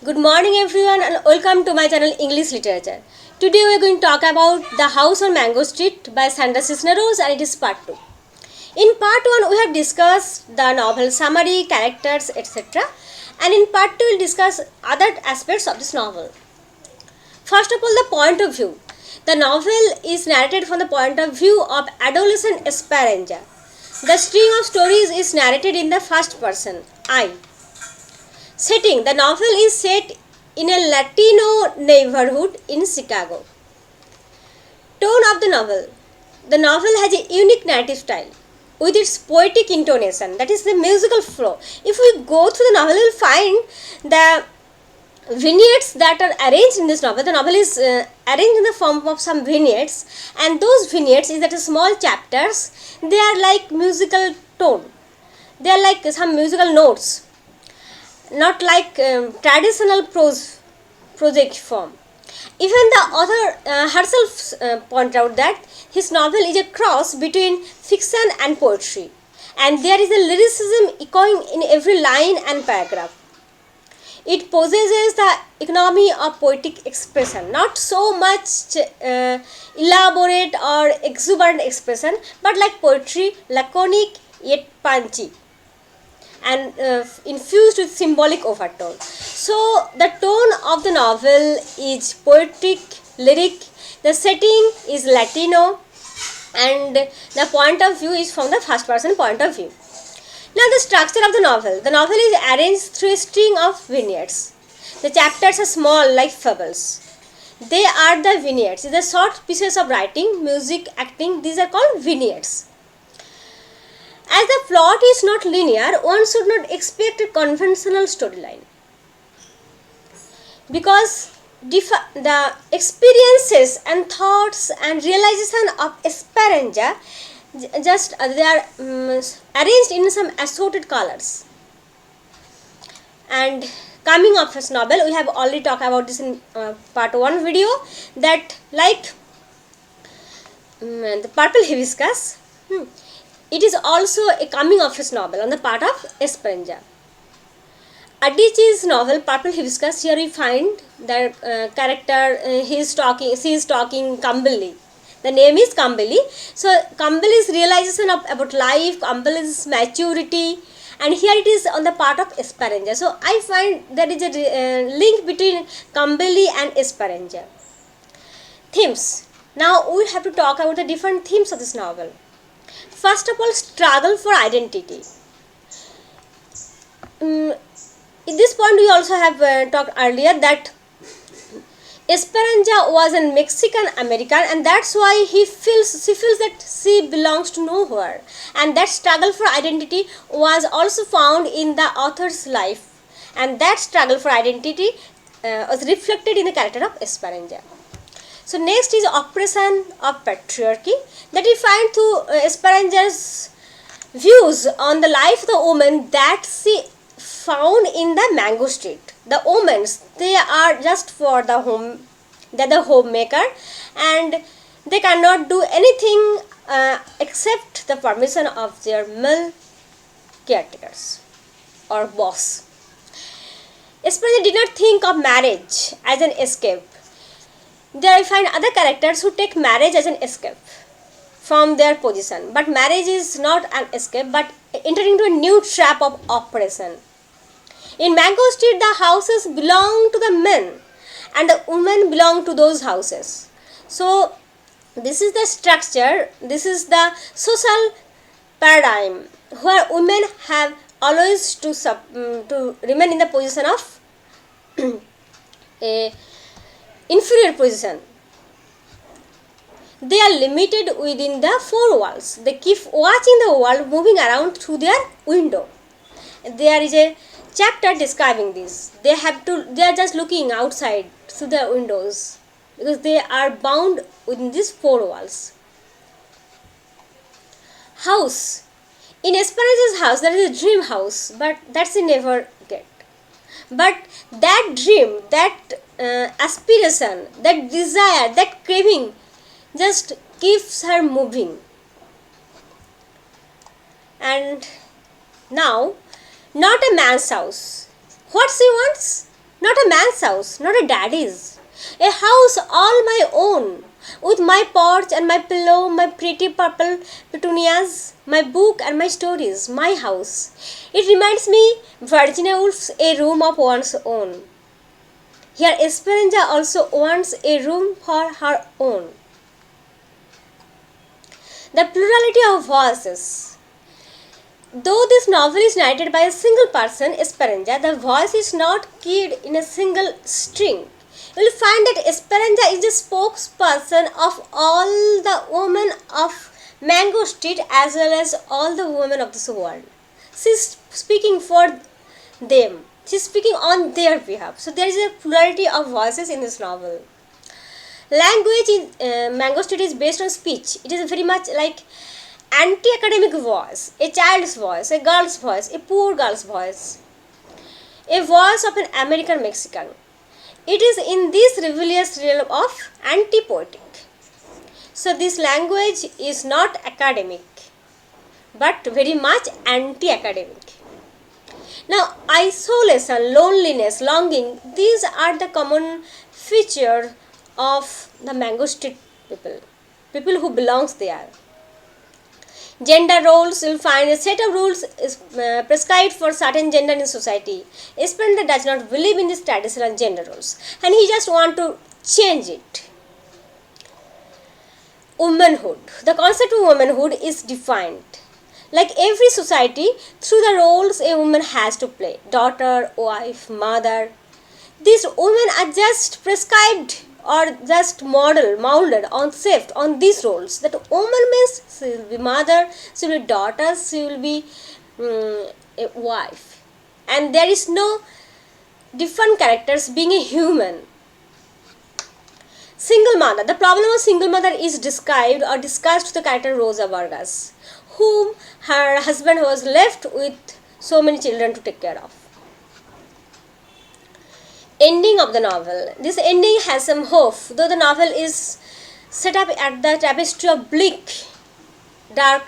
Good morning everyone and welcome to my channel English Literature. Today we are going to talk about The House on Mango Street by Sandra Cisneros and it is part 2. In part 1 we have discussed the novel summary, characters, etc. And in part 2 we will discuss other aspects of this novel. First of all, the point of view. The novel is narrated from the point of view of adolescent Esperanza. The string of stories is narrated in the first person, I. Setting. The novel is set in a Latino neighborhood in Chicago. Tone of the novel. The novel has a unique narrative style with its poetic intonation, that is the musical flow. If we go through the novel, we will find the vignettes that are arranged in this novel. The novel is arranged in the form of some vignettes, and those vignettes is that small chapters. They are like musical tone. They are like some musical notes, not like traditional prosaic form. Even the author herself pointed out that his novel is a cross between fiction and poetry, and there is a lyricism echoing in every line and paragraph. It possesses the economy of poetic expression, not so much elaborate or exuberant expression, but like poetry, laconic yet punchy and infused with symbolic overtone. So the tone of the novel is poetic, lyric, the setting is Latino, and the point of view is from the first person point of view. Now the structure of the novel. The novel is arranged through a string of vignettes. The chapters are small like fables. They are the vignettes. The short pieces of writing, music, acting, these are called vignettes. As the plot is not linear, one should not expect a conventional storyline, because the experiences and thoughts and realization of Esperanza just they are arranged in some assorted colors. And coming of his novel, we have already talked about this in part 1 video, that like the purple hibiscus, it is also a coming of age novel on the part of Esperanza. Adichie's novel Purple Hibiscus, here we find the character, she is talking Kambili. The name is Kambili. So Kambili's realization about life, Kambili's maturity, and here it is on the part of Esperanza. So I find there is a link between Kambili and Esperanza. Themes. Now we have to talk about the different themes of this novel. First of all, struggle for identity. In this point, we also have talked earlier that Esperanza was a Mexican American, and that's why she feels that she belongs to nowhere, and that struggle for identity was also found in the author's life, and that struggle for identity was reflected in the character of Esperanza. So next is oppression of patriarchy, that we find through Esperanza's views on the life of the woman that she found in the Mango Street. The women, they are just for the home, they are the homemaker, and they cannot do anything except the permission of their male caretakers or boss. Esperanza did not think of marriage as an escape. There I find other characters who take marriage as an escape from their position. But marriage is not an escape, but entering into a new trap of oppression. In Mango Street, the houses belong to the men and the women belong to those houses. So this is the structure, this is the social paradigm where women have always to remain in the position of a inferior position. They are limited within the four walls. They keep watching the world moving around through their window. There is a chapter describing this. They are just looking outside through the windows because they are bound within these four walls. House. In Esperanza's house, there is a dream house, but that's she never get. But that dream, that aspiration, that desire, that craving just keeps her moving. And now, not a man's house. What she wants? Not a man's house, not a daddy's. A house all my own, with my porch and my pillow, my pretty purple petunias, my book and my stories, my house. It reminds me, Virginia Woolf's A Room of One's Own. Here Esperanza also wants a room for her own. The plurality of voices. Though this novel is narrated by a single person, Esperanza, the voice is not keyed in a single string. You will find that Esperanza is the spokesperson of all the women of Mango Street as well as all the women of this world. She is speaking for them. She is speaking on their behalf. So there is a plurality of voices in this novel. Language in Mango Street is based on speech. It is very much like anti-academic voice, a child's voice, a girl's voice, a poor girl's voice, a voice of an American Mexican. It is in this rebellious realm of anti-poetic. So this language is not academic, but very much anti-academic. Now, isolation, loneliness, longing, these are the common features of the Mango Street people who belongs there. Gender roles, you will find a set of rules is prescribed for certain gender in society. Esperanza does not believe in these traditional gender roles and he just want to change it. Womanhood. The concept of womanhood is defined. Like every society, through the roles a woman has to play. Daughter, wife, mother. These women are just prescribed or just molded on shaped on these roles. That woman means she will be mother, she will be daughter, she will be a wife. And there is no different characters being a human. Single mother. The problem of single mother is described or discussed to the character Rosa Vargas, whom her husband was left with so many children to take care of. Ending of the novel. This ending has some hope, though the novel is set up at the tapestry of bleak, dark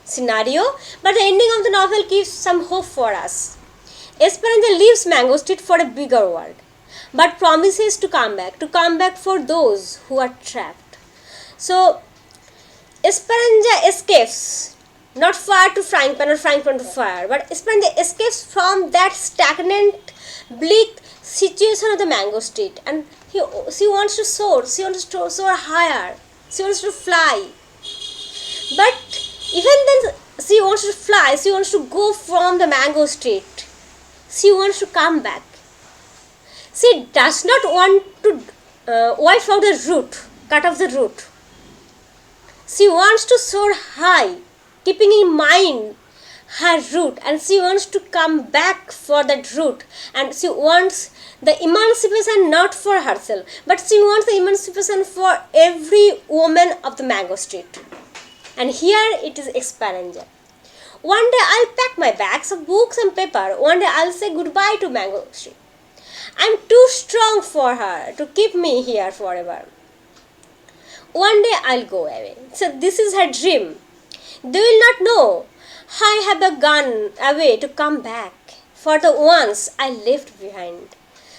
scenario, but the ending of the novel gives some hope for us. Esperanza leaves Mango Street for a bigger world, but promises to come back for those who are trapped. So, Esperanza escapes, not far to frying pan or frying pan to fire, but Esperanza escapes from that stagnant, bleak situation of the Mango Street, and she wants to soar, soar higher, she wants to fly. But even then she wants to fly, she wants to go from the Mango Street, she wants to come back. She does not want to wipe out the root, cut off the root. She wants to soar high, keeping in mind her root, and she wants to come back for that root, and she wants the emancipation not for herself, but she wants the emancipation for every woman of the Mango Street. And here it is Esperanza. One day I'll pack my bags of books and paper. One day I'll say goodbye to Mango Street. I'm too strong for her to keep me here forever. One day I'll go away. So this is her dream. They will not know I have gone away to come back for the ones I left behind.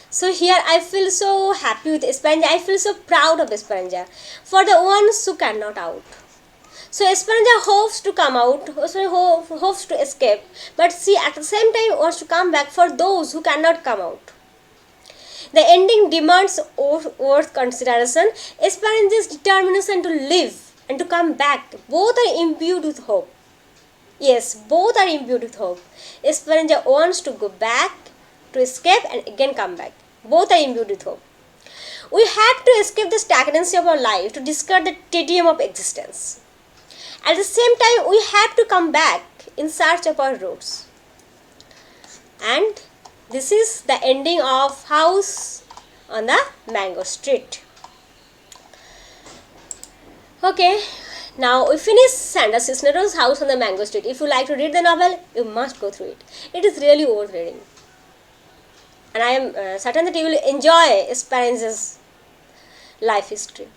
So here I feel so happy with Esperanza. I feel so proud of Esperanza for the ones who cannot out. So Esperanza hopes to come out, hopes to escape, but she at the same time wants to come back for those who cannot come out. The ending demands worth consideration. Esperanza's determination to live and to come back, both are imbued with hope. Yes, both are imbued with hope. Esperanza wants to go back, to escape and again come back. Both are imbued with hope. We have to escape the stagnancy of our life to discard the tedium of existence. At the same time, we have to come back in search of our roots. And this is the ending of House on the Mango Street. Okay, now we finish Sandra Cisneros' House on the Mango Street. If you like to read the novel, you must go through it. It is really worth reading. And I am certain that you will enjoy Esperanza's life history.